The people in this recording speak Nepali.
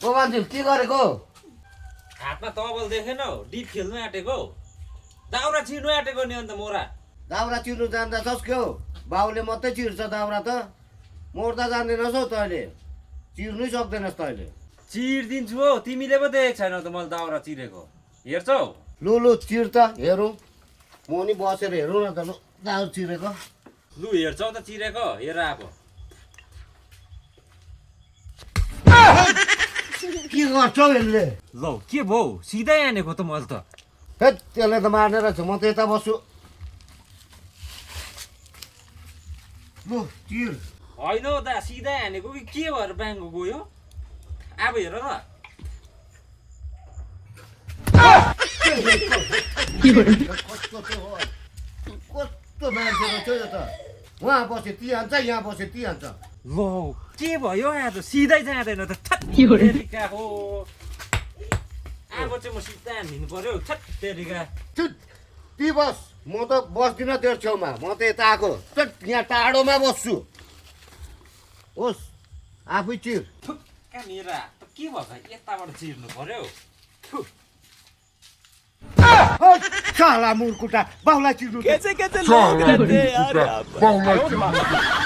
ओ मान्छे के गरेको हातमा तबल देखेन डिप खेल्नु आँटेको दाउरा छिर्नु आँटेको नि अन्त मोरा दाउरा चिर्नु जान्दछस् के हो बाउले मात्रै चिर्छ दाउरा त मोर्दा जान्दैनस् हौ तैँले चिर्नै सक्दैनस् तैँले चिरिदिन्छु हौ तिमीले पो देखेको छैनौ त मैले दाउरा चिरेको हेर्छौ लु चिर त हेरौँ म नि बसेर हेरौँ न त लु दाउरा चिरेको लु हेर्छौ त चिरेको हेर अब के गर्छौ यसले लौ के भौ सिधै आनेको त मैले त हे त्यसले त मार्ने रहेछ म त यता बस्छु लु चिर होइन हौ दा सिधै हानेको कि के भएर ब्याङ्कको गयो अब हेर त कस्तो मान्छे रहेछ यो त उहाँ बसे ती हान्छ यहाँ बसे ती हान्छ लौ के भयो आज सिधै जाँदैन त तेरिका हो अब चाहिँ म सिधै हानिदिनु पर्यो छट तेरिका चुट ती बस म त बस्दिनँ तेरो छेउमा म त यता आएको चट यहाँ टाढोमा बस्छु होस् आफै चिर कहाँनिर के भयो यताबाट चिर्नु पर्यो साला मुर्कुटा बाउलाई चिर्नु कैसे कैसे लोग रहते हैं यार यहाँ पर।